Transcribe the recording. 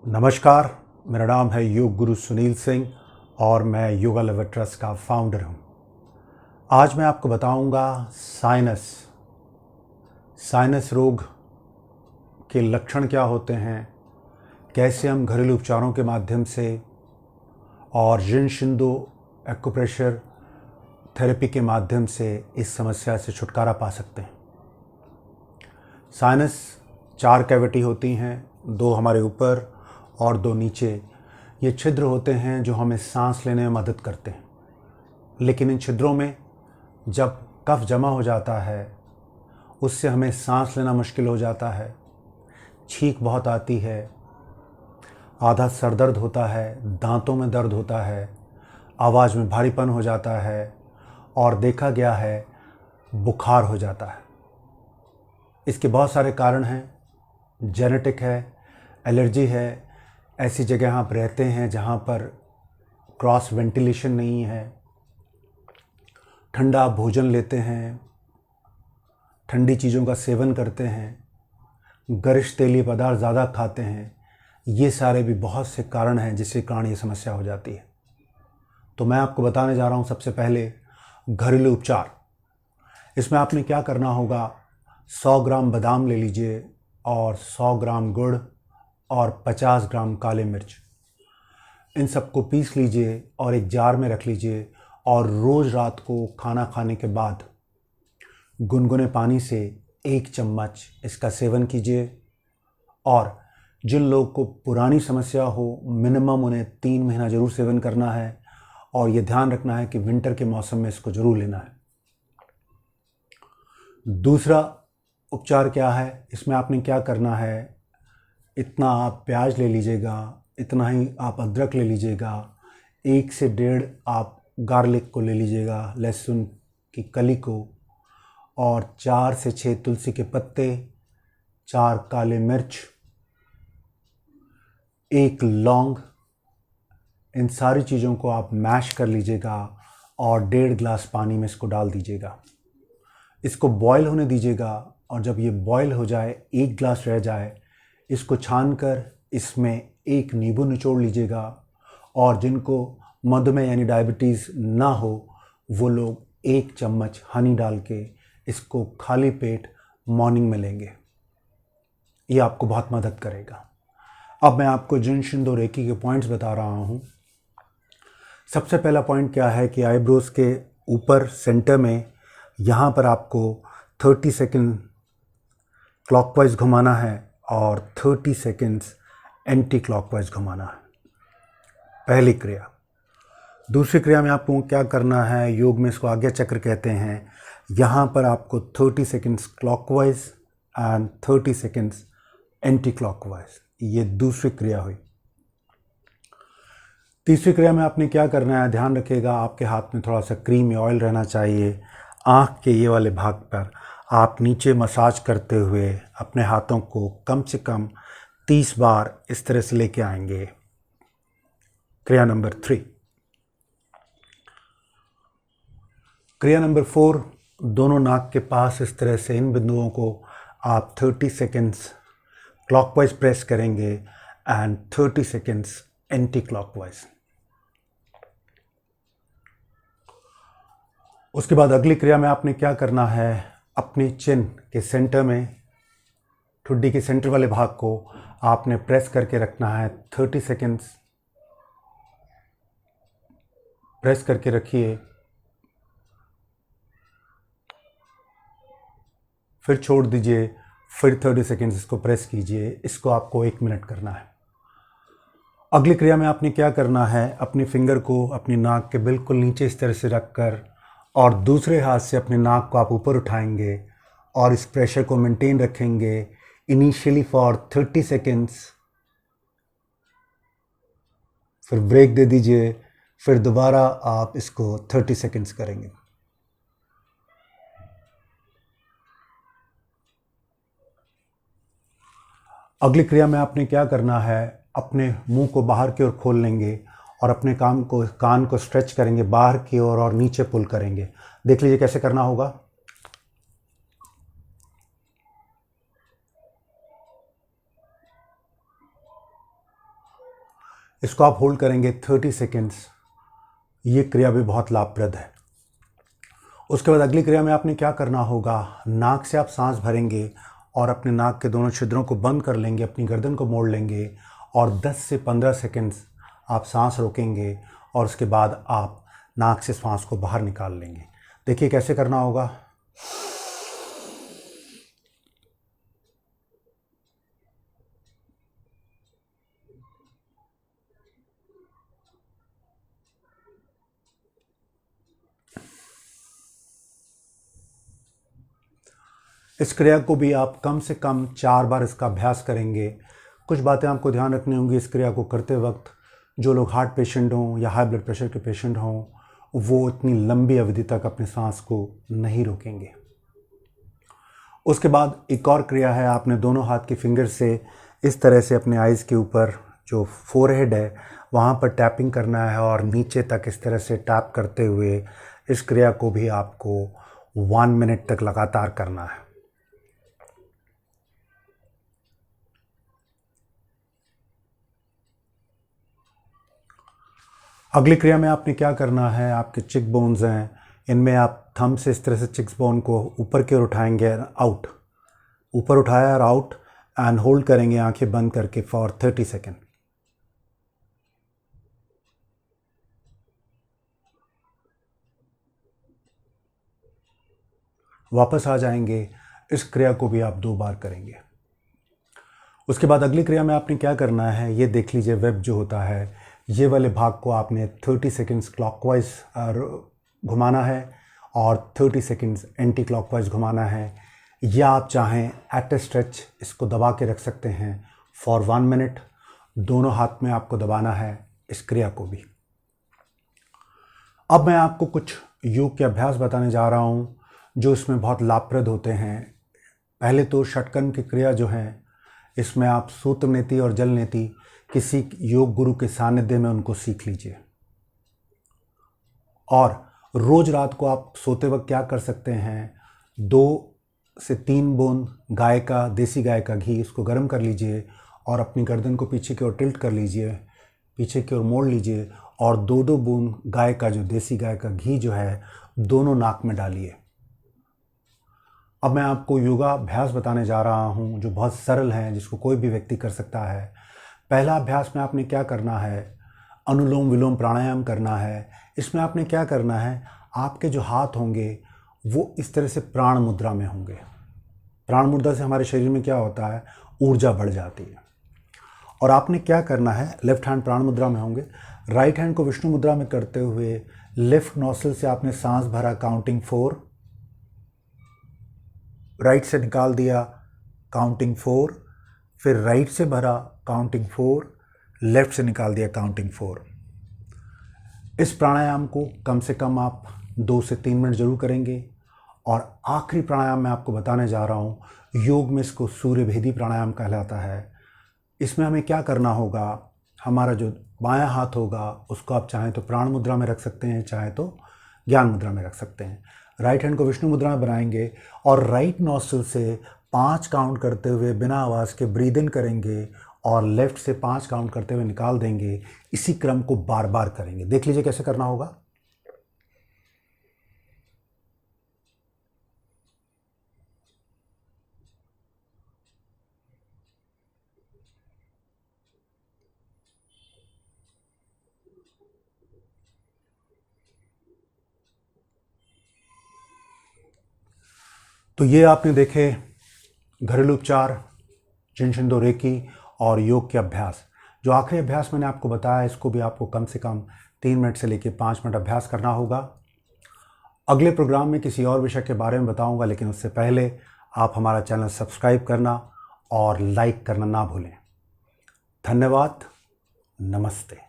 नमस्कार, मेरा नाम है योग गुरु सुनील सिंह और मैं योगा लवर ट्रस्ट का फाउंडर हूँ। आज मैं आपको बताऊँगा साइनस रोग के लक्षण क्या होते हैं, कैसे हम घरेलू उपचारों के माध्यम से और जिन शिंदो एक्यूप्रेशर थेरेपी के माध्यम से इस समस्या से छुटकारा पा सकते हैं। साइनस 4 कैविटी होती हैं, 2 हमारे ऊपर और 2 नीचे। ये छिद्र होते हैं जो हमें सांस लेने में मदद करते हैं, लेकिन इन छिद्रों में जब कफ जमा हो जाता है उससे हमें सांस लेना मुश्किल हो जाता है, छींक बहुत आती है, आधा सर दर्द होता है, दांतों में दर्द होता है, आवाज़ में भारीपन हो जाता है और देखा गया है बुखार हो जाता है। इसके बहुत सारे कारण हैं, जेनेटिक है, एलर्जी है, ऐसी जगह आप रहते हैं जहाँ पर क्रॉस वेंटिलेशन नहीं है, ठंडा भोजन लेते हैं, ठंडी चीज़ों का सेवन करते हैं, गरिष्ठ तेलीय पदार्थ ज़्यादा खाते हैं, ये सारे भी बहुत से कारण हैं जिसके कारण ये समस्या हो जाती है। तो मैं आपको बताने जा रहा हूँ सबसे पहले घरेलू उपचार। इसमें आपने क्या करना होगा, 100 ग्राम बादाम ले लीजिए और 100 ग्राम गुड़ और 50 ग्राम काले मिर्च, इन सबको पीस लीजिए और एक जार में रख लीजिए और रोज़ रात को खाना खाने के बाद गुनगुने पानी से 1 चम्मच इसका सेवन कीजिए। और जिन लोगों को पुरानी समस्या हो, मिनिमम उन्हें 3 महीना ज़रूर सेवन करना है और ये ध्यान रखना है कि विंटर के मौसम में इसको ज़रूर लेना है। दूसरा उपचार क्या है, इसमें आपने क्या करना है, इतना आप प्याज ले लीजिएगा, इतना ही आप अदरक ले लीजिएगा, 1 से 1.5 आप गार्लिक को ले लीजिएगा, लहसुन की कली को, और 4 से 6 तुलसी के पत्ते, 4 काले मिर्च, 1 लौंग, इन सारी चीज़ों को आप मैश कर लीजिएगा और 1.5 गिलास पानी में इसको डाल दीजिएगा। इसको बॉईल होने दीजिएगा और जब ये बॉईल हो जाए, 1 गिलास रह जाए, इसको छानकर इसमें 1 नींबू निचोड़ लीजिएगा। और जिनको मधुमेह यानी डायबिटीज़ ना हो वो लोग 1 चम्मच हनी डाल के इसको खाली पेट मॉर्निंग में लेंगे, ये आपको बहुत मदद करेगा। अब मैं आपको जिन शिंदो रेकी के पॉइंट्स बता रहा हूँ। सबसे पहला पॉइंट क्या है कि आईब्रोज के ऊपर सेंटर में यहाँ पर आपको 30 सेकेंड क्लॉकवाइज घुमाना है और 30 सेकेंड्स एंटी क्लॉकवाइज घुमाना है, पहली क्रिया। दूसरी क्रिया में आपको क्या करना है, योग में इसको आज्ञा चक्र कहते हैं। यहाँ पर आपको 30 seconds clockwise and 30 seconds anti clockwise, ये दूसरी क्रिया हुई। तीसरी क्रिया में आपने क्या करना है, ध्यान रखिएगा, आपके हाथ में थोड़ा सा क्रीम या ऑयल रहना चाहिए। आँख के ये वाले भाग पर आप नीचे मसाज करते हुए अपने हाथों को कम से कम 30 बार इस तरह से लेके आएंगे। क्रिया नंबर 3। क्रिया नंबर 4, दोनों नाक के पास इस तरह से इन बिंदुओं को आप 30 सेकेंड्स क्लॉकवाइज प्रेस करेंगे एंड 30 सेकेंड्स एंटी क्लॉकवाइज। उसके बाद अगली क्रिया में आपने क्या करना है, अपने चिन के सेंटर में, ठुड्डी के सेंटर वाले भाग को आपने प्रेस करके रखना है। 30 सेकेंड्स प्रेस करके रखिए, फिर छोड़ दीजिए, फिर 30 सेकेंड्स इसको प्रेस कीजिए। इसको आपको 1 मिनट करना है। अगली क्रिया में आपने क्या करना है, अपनी फिंगर को अपनी नाक के बिल्कुल नीचे इस तरह से रखकर और दूसरे हाथ से अपने नाक को आप ऊपर उठाएंगे और इस प्रेशर को मेंटेन रखेंगे इनिशियली फॉर 30 सेकेंड्स, फिर ब्रेक दे दीजिए, फिर दोबारा आप इसको 30 सेकेंड्स करेंगे। अगली क्रिया में आपने क्या करना है, अपने मुंह को बाहर की ओर खोल लेंगे और अपने कान को स्ट्रेच करेंगे बाहर की ओर और नीचे पुल करेंगे। देख लीजिए कैसे करना होगा। इसको आप होल्ड करेंगे 30 सेकेंड्स। ये क्रिया भी बहुत लाभप्रद है। उसके बाद अगली क्रिया में आपने क्या करना होगा, नाक से आप सांस भरेंगे और अपने नाक के दोनों छिद्रों को बंद कर लेंगे, अपनी गर्दन को मोड़ लेंगे और 10 से 15 सेकेंड्स आप सांस रोकेंगे और उसके बाद आप नाक से सांस को बाहर निकाल लेंगे। देखिए कैसे करना होगा। इस क्रिया को भी आप कम से कम 4 बार इसका अभ्यास करेंगे। कुछ बातें आपको ध्यान रखनी होंगी इस क्रिया को करते वक्त। जो लोग हार्ट पेशेंट हों या हाई ब्लड प्रेशर के पेशेंट हों, वो इतनी लंबी अवधि तक अपने सांस को नहीं रोकेंगे। उसके बाद एक और क्रिया है, आपने दोनों हाथ के फिंगर से इस तरह से अपने आइज़ के ऊपर जो फोरहेड है वहाँ पर टैपिंग करना है और नीचे तक इस तरह से टैप करते हुए इस क्रिया को भी आपको 1 मिनट तक लगातार करना है। अगली क्रिया में आपने क्या करना है, आपके चिक बोन्स हैं, इनमें आप थंब से इस तरह से चिक्स बोन को ऊपर की ओर उठाएंगे, आउट, ऊपर उठाया और आउट, एंड होल्ड करेंगे आंखें बंद करके फॉर 30 सेकेंड। वापस आ जाएंगे। इस क्रिया को भी आप 2 बार करेंगे। उसके बाद अगली क्रिया में आपने क्या करना है, ये देख लीजिए, वेब जो होता है, ये वाले भाग को आपने 30 सेकेंड्स क्लॉकवाइज घुमाना है और 30 सेकेंड्स एंटी क्लॉकवाइज घुमाना है। या आप चाहें एट ए स्ट्रेच इसको दबा के रख सकते हैं फॉर 1 मिनट। दोनों हाथ में आपको दबाना है इस क्रिया को भी। अब मैं आपको कुछ योग के अभ्यास बताने जा रहा हूँ जो इसमें बहुत लाभप्रद होते हैं। पहले तो षटकन की क्रिया जो है, इसमें आप सूत्र नीति और जल नीति किसी योग गुरु के सानिध्य में उनको सीख लीजिए। और रोज रात को आप सोते वक्त क्या कर सकते हैं, 2 से 3 बूंद गाय का, देसी गाय का घी, इसको गर्म कर लीजिए और अपनी गर्दन को पीछे की ओर टिल्ट कर लीजिए, पीछे की ओर मोड़ लीजिए और 2-2 बूंद गाय का, जो देसी गाय का घी जो है, दोनों नाक में डालिए। अब मैं आपको योगा अभ्यास बताने जा रहा हूँ जो बहुत सरल हैं, जिसको कोई भी व्यक्ति कर सकता है। पहला अभ्यास में आपने क्या करना है, अनुलोम विलोम प्राणायाम करना है। इसमें आपने क्या करना है, आपके जो हाथ होंगे वो इस तरह से प्राण मुद्रा में होंगे। प्राण मुद्रा से हमारे शरीर में क्या होता है, ऊर्जा बढ़ जाती है। और आपने क्या करना है, लेफ्ट हैंड प्राण मुद्रा में होंगे, राइट हैंड को विष्णु मुद्रा में करते हुए लेफ्ट नोस्ट्रिल से आपने सांस भरा, काउंटिंग 4, राइट से निकाल दिया, काउंटिंग 4, फिर राइट से भरा, काउंटिंग 4, लेफ्ट से निकाल दिया, काउंटिंग 4। इस प्राणायाम को कम से कम आप 2 से 3 मिनट जरूर करेंगे। और आखिरी प्राणायाम मैं आपको बताने जा रहा हूँ, योग में इसको सूर्यभेदी प्राणायाम कहलाता है। इसमें हमें क्या करना होगा, हमारा जो बायां हाथ होगा उसको आप चाहें तो प्राण मुद्रा में रख सकते हैं, चाहे तो ज्ञान मुद्रा में रख सकते हैं। राइट हैंड को विष्णु मुद्रा में बनाएंगे और राइट नॉस्ट्रिल से 5 काउंट करते हुए बिना आवाज़ के ब्रीद इन करेंगे और लेफ्ट से 5 काउंट करते हुए निकाल देंगे। इसी क्रम को बार बार करेंगे। देख लीजिए कैसे करना होगा। तो ये आपने देखे घरेलू उपचार, जिनशिंदो रेकी और योग के अभ्यास। जो आखिरी अभ्यास मैंने आपको बताया, इसको भी आपको कम से कम 3 मिनट से लेकर 5 मिनट अभ्यास करना होगा। अगले प्रोग्राम में किसी और विषय के बारे में बताऊंगा, लेकिन उससे पहले आप हमारा चैनल सब्सक्राइब करना और लाइक करना ना भूलें। धन्यवाद। नमस्ते।